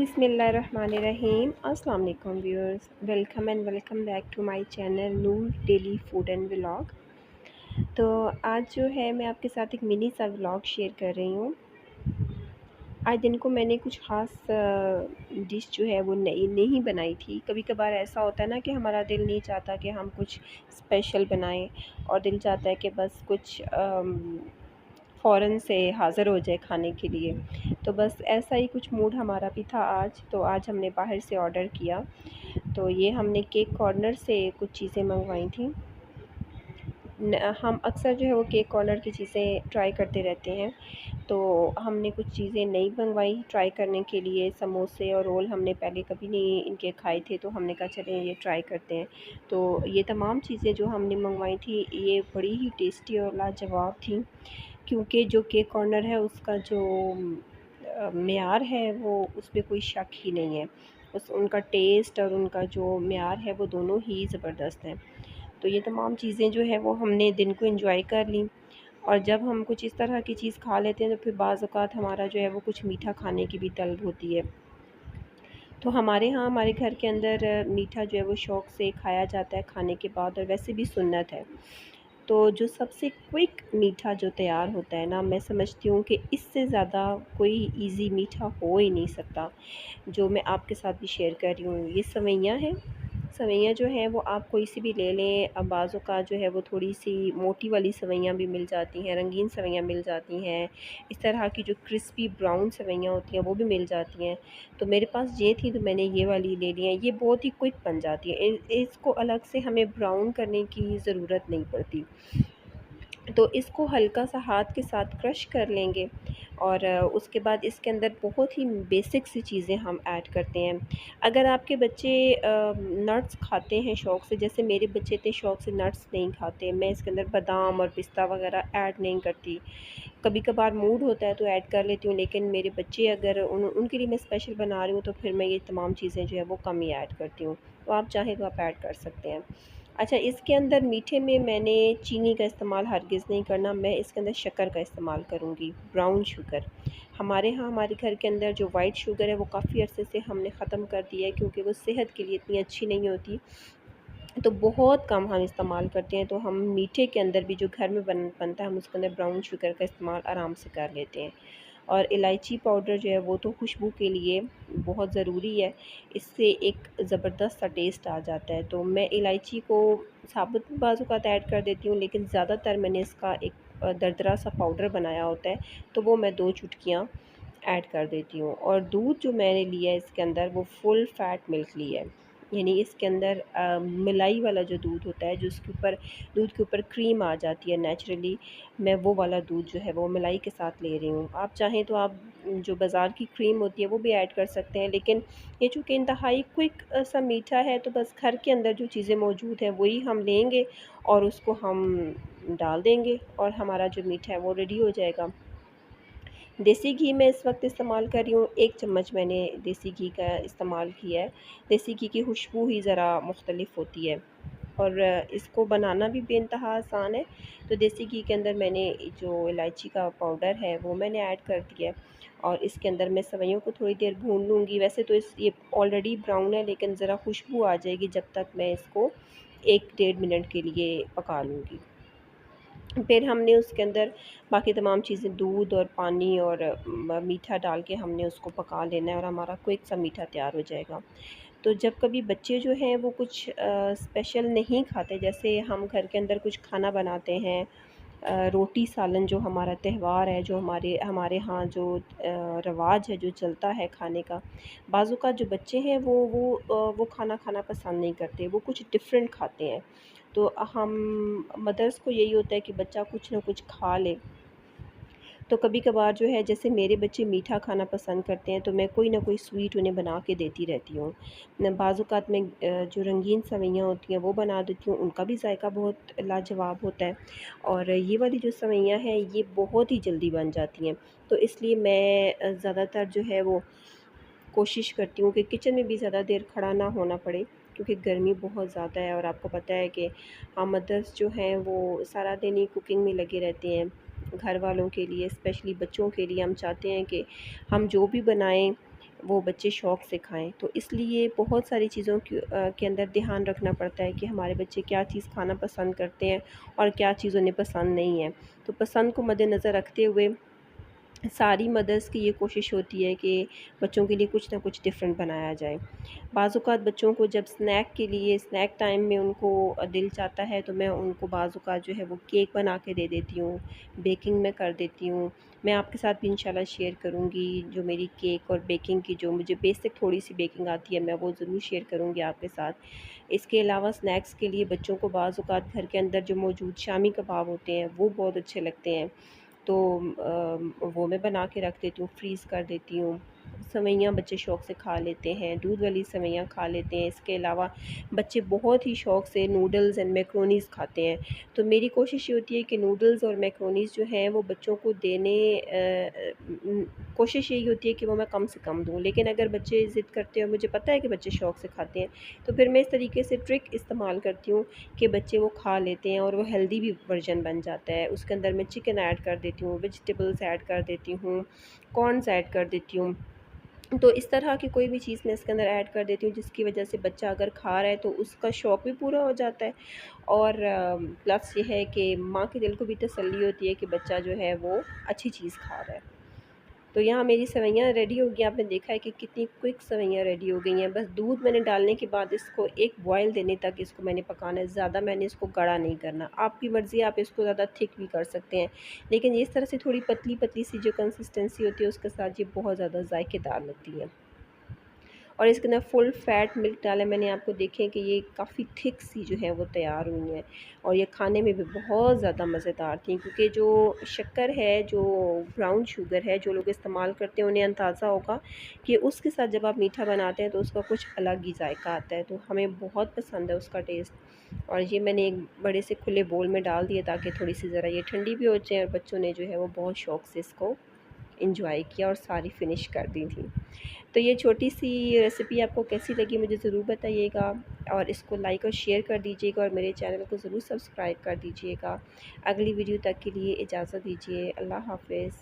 बिस्मिल्लाहिर्रहमानिर्रहीम। अस्सलाम वालेकुम viewers, welcome back to my channel Noor daily food and vlog. तो आज जो है मैं आपके साथ एक मिनी सा व्लॉग शेयर कर रही हूँ। आज दिन को मैंने कुछ ख़ास डिश जो है वो नई नहीं बनाई थी। कभी कभार ऐसा होता है ना कि हमारा दिल नहीं चाहता कि हम कुछ स्पेशल बनाएं और दिल चाहता है कि बस कुछ फ़ौरन से हाज़िर हो जाए खाने के लिए। तो बस ऐसा ही कुछ मूड हमारा भी था आज। तो आज हमने बाहर से ऑर्डर किया। तो ये हमने केक कॉर्नर से कुछ चीज़ें मंगवाई थी। हम अक्सर जो है वो केक कॉर्नर की चीज़ें ट्राई करते रहते हैं। तो हमने कुछ चीज़ें नई मंगवाई ट्राई करने के लिए। समोसे और रोल हमने पहले कभी नहीं इनके खाए थे, तो हमने कहा चलें ये ट्राई करते हैं। तो ये तमाम चीज़ें जो हमने मंगवाई थी ये बड़ी ही टेस्टी और लाजवाब थी, क्योंकि जो केक कॉर्नर है उसका जो मेयार है वो उसमें कोई शक ही नहीं है। उस उनका टेस्ट और उनका जो मेयार है वो दोनों ही ज़बरदस्त हैं। तो ये तमाम चीज़ें जो है वो हमने दिन को एंजॉय कर ली। और जब हम कुछ इस तरह की चीज़ खा लेते हैं तो फिर बाज़ औक़ात हमारा जो है वो कुछ मीठा खाने की भी तलब होती है। तो हमारे यहाँ हमारे घर के अंदर मीठा जो है वो शौक़ से खाया जाता है खाने के बाद, और वैसे भी सुन्नत है। तो जो सबसे क्विक मीठा जो तैयार होता है ना, मैं समझती हूँ कि इससे ज़्यादा कोई ईज़ी मीठा हो ही नहीं सकता, जो मैं आपके साथ भी शेयर कर रही हूँ। ये सेवइयाँ हैं। सेवइयाँ जो हैं वो आप कोई सी भी ले लें। अब बाज़ों का जो है वो थोड़ी-सी मोटी वाली सेवइयाँ भी मिल जाती हैं, रंगीन सेवइयाँ मिल जाती हैं। इस तरह की जो क्रिस्पी ब्राउन सेवइयाँ होती हैं वो भी मिल जाती हैं। तो मेरे पास ये थी तो मैंने ये वाली ले ली है। ये बहुत ही क्विक बन जाती है। इसको अलग से हमें ब्राउन करने की ज़रूरत नहीं पड़ती। तो इसको हल्का सा हाथ के साथ क्रश कर लेंगे, और उसके बाद इसके अंदर बहुत ही बेसिक सी चीज़ें हम ऐड करते हैं। अगर आपके बच्चे नट्स खाते हैं शौक़ से, जैसे मेरे बच्चे इतने शौक़ से नट्स नहीं खाते, मैं इसके अंदर बादाम और पिस्ता वगैरह ऐड नहीं करती। कभी कभार मूड होता है तो ऐड कर लेती हूँ, लेकिन मेरे बच्चे अगर उनके लिए मैं स्पेशल बना रही हूँ तो फिर मैं ये तमाम चीज़ें जो है वो कम ही ऐड करती हूँ। तो आप चाहें तो आप ऐड कर सकते हैं। अच्छा, इसके अंदर मीठे में मैंने चीनी का इस्तेमाल हरगिज़ नहीं करना, मैं इसके अंदर शक्कर का इस्तेमाल करूँगी, ब्राउन शुगर। हमारे यहाँ हमारे घर के अंदर जो वाइट शुगर है वो काफ़ी अरसे से हमने ख़त्म कर दिया है, क्योंकि वो सेहत के लिए इतनी अच्छी नहीं होती। तो बहुत कम हम इस्तेमाल करते हैं। तो हम मीठे के अंदर भी जो घर में बनता है हम उसके अंदर ब्राउन शुगर का इस्तेमाल आराम से कर लेते हैं। और इलायची पाउडर जो है वो तो खुशबू के लिए बहुत ज़रूरी है। इससे एक ज़बरदस्त सा टेस्ट आ जाता है। तो मैं इलायची को साबुत बाज़ औक़ात ऐड कर देती हूँ, लेकिन ज़्यादातर मैंने इसका एक दरदरा सा पाउडर बनाया होता है, तो वो मैं 2 चुटकियाँ ऐड कर देती हूँ। और दूध जो मैंने लिया है इसके अंदर वो फुल फ़ैट मिल्क लिया है, यानी इसके अंदर मलाई वाला जो दूध होता है, जो उसके ऊपर दूध के ऊपर क्रीम आ जाती है नेचुरली, मैं वो वाला दूध जो है वो मलाई के साथ ले रही हूँ। आप चाहें तो आप जो बाज़ार की क्रीम होती है वो भी ऐड कर सकते हैं, लेकिन ये चूँकि इंतहाई क्विक सा मीठा है, तो बस घर के अंदर जो चीज़ें मौजूद हैं वही हम लेंगे और उसको हम डाल देंगे और हमारा जो मीठा है वो रेडी हो जाएगा। देसी घी मैं इस वक्त इस्तेमाल कर रही हूँ। 1 चम्मच मैंने देसी घी का इस्तेमाल किया है। देसी घी की खुशबू ही ज़रा मुख्तलिफ़ होती है, और इसको बनाना भी बेइंतहा आसान है। तो देसी घी के अंदर मैंने जो इलायची का पाउडर है वो मैंने ऐड कर दिया है, और इसके अंदर मैं सेवइयों को थोड़ी देर भून लूँगी। वैसे तो ये ऑलरेडी ब्राउन है, लेकिन ज़रा खुशबू आ जाएगी जब तक मैं इसको 1 डेढ़ मिनट के लिए पका लूँगी। फिर हमने उसके अंदर बाकी तमाम चीज़ें, दूध और पानी और मीठा डाल के हमने उसको पका लेना है, और हमारा क्विक सा मीठा तैयार हो जाएगा। तो जब कभी बच्चे जो हैं वो कुछ स्पेशल नहीं खाते, जैसे हम घर के अंदर कुछ खाना बनाते हैं, रोटी सालन जो हमारा त्यौहार है, जो हमारे हमारे यहाँ जो रवाज है जो चलता है खाने का, बाज़ू का जो बच्चे हैं वो खाना खाना पसंद नहीं करते, वो कुछ डिफरेंट खाते हैं। तो हम मदर्स को यही होता है कि बच्चा कुछ ना कुछ खा ले। तो कभी-कभार जो है, जैसे मेरे बच्चे मीठा खाना पसंद करते हैं तो मैं कोई ना कोई स्वीट उन्हें बना के देती रहती हूँ। न बाज़ औक़ात मैं जो रंगीन सेवइयाँ होती हैं वो बना देती हूँ, उनका भी ज़ायका बहुत लाजवाब होता है। और ये वाली जो सेवइयाँ हैं ये बहुत ही जल्दी बन जाती हैं। तो इसलिए मैं ज़्यादातर जो है वो कोशिश करती हूँ कि किचन में भी ज़्यादा देर खड़ा ना होना पड़े, क्योंकि गर्मी बहुत ज़्यादा है, और आपको पता है कि हम मदर्स जो हैं वो सारा दिन ही कुकिंग में लगे रहते हैं। घर वालों के लिए, स्पेशली बच्चों के लिए हम चाहते हैं कि हम जो भी बनाएं वो बच्चे शौक़ से खाएँ। तो इसलिए बहुत सारी चीज़ों के अंदर ध्यान रखना पड़ता है कि हमारे बच्चे क्या चीज़ खाना पसंद करते हैं और क्या चीज़ उन्हें पसंद नहीं है। तो पसंद को मद्देनज़र रखते हुए सारी मदर्स की ये कोशिश होती है कि बच्चों के लिए कुछ ना कुछ डिफ़रेंट बनाया जाए। बाज़ औक़ात बच्चों को जब स्नैक के लिए स्नैक टाइम में उनको दिल चाहता है तो मैं उनको बाज़ औक़ात जो है वो केक बना के दे देती हूँ, बेकिंग में कर देती हूँ। मैं आपके साथ भी इंशाल्लाह शेयर करूँगी जो मेरी केक और बेकिंग की जो मुझे बेसिक थोड़ी-सी बेकिंग आती है, मैं वो ज़रूर शेयर करूँगी आपके साथ। इसके अलावा स्नैक्स के लिए बच्चों को बाज़ औक़ात घर के अंदर जो मौजूद शामी कबाब होते हैं वो बहुत अच्छे लगते हैं। तो वो मैं बना के रख देती हूँ, फ्रीज़ कर देती हूँ। सेवइयाँ बच्चे शौक़ से खा लेते हैं, दूध वाली सेवइयाँ खा लेते हैं। इसके अलावा बच्चे बहुत ही शौक़ से नूडल्स एंड मैकरोनीज़ खाते हैं। तो मेरी कोशिश ये होती है कि नूडल्स और मैकरोनीज़ जो हैं वो बच्चों को देने कोशिश यही होती है कि वो मैं कम से कम दूँ। लेकिन अगर बच्चे ज़िद करते हैं और मुझे पता है कि बच्चे शौक़ से खाते हैं, तो फिर मैं इस तरीके से ट्रिक इस्तेमाल करती हूँ कि बच्चे वो खा लेते हैं और वो हेल्दी भी वर्जन बन जाता है। उसके अंदर मैं चिकन ऐड कर देती हूँ, वेजिटेबल्स ऐड कर देती हूँ, कॉर्न्स ऐड कर देती हूँ। तो इस तरह की कोई भी चीज़ मैं इसके अंदर ऐड कर देती हूँ जिसकी वजह से बच्चा अगर खा रहा है तो उसका शौक़ भी पूरा हो जाता है और प्लस ये है कि माँ के दिल को भी तसल्ली होती है कि बच्चा जो है वो अच्छी चीज़ खा रहा है। तो यहाँ मेरी सेवइयाँ रेडी हो गई, आपने देखा है कि कितनी क्विक सेवइयाँ रेडी हो गई हैं। बस दूध मैंने डालने के बाद इसको एक बॉयल देने तक इसको मैंने पकाना है, ज़्यादा मैंने इसको गाढ़ा नहीं करना। आपकी मर्ज़ी है, आप इसको ज़्यादा थिक भी कर सकते हैं, लेकिन इस तरह से थोड़ी पतली-पतली सी जो कंसिस्टेंसी होती है उसके साथ ये बहुत ज़्यादा ज़ायकेदार लगती है। और इसके अंदर फुल फैट मिल्क डाला मैंने, आपको देखें कि ये काफ़ी थिक सी जो है वो तैयार हुई हैं और ये खाने में भी बहुत ज़्यादा मज़ेदार थी क्योंकि जो शक्कर है, जो ब्राउन शुगर है, जो लोग इस्तेमाल करते हैं उन्हें अंदाज़ा होगा कि उसके साथ जब आप मीठा बनाते हैं तो उसका कुछ अलग ही जायका आता है। तो हमें बहुत पसंद है उसका टेस्ट और ये मैंने एक बड़े से खुले बोल में डाल दिया ताकि थोड़ी-सी ज़रा ये ठंडी भी हो जाए और बच्चों ने जो है वो बहुत शौक़ से इसको एंजॉय किया और सारी फ़िनिश कर दी थी। तो ये छोटी-सी रेसिपी आपको कैसी लगी मुझे ज़रूर बताइएगा और इसको लाइक और शेयर कर दीजिएगा और मेरे चैनल को ज़रूर सब्सक्राइब कर दीजिएगा। अगली वीडियो तक के लिए इजाज़त दीजिए। अल्लाह हाफ़िज़।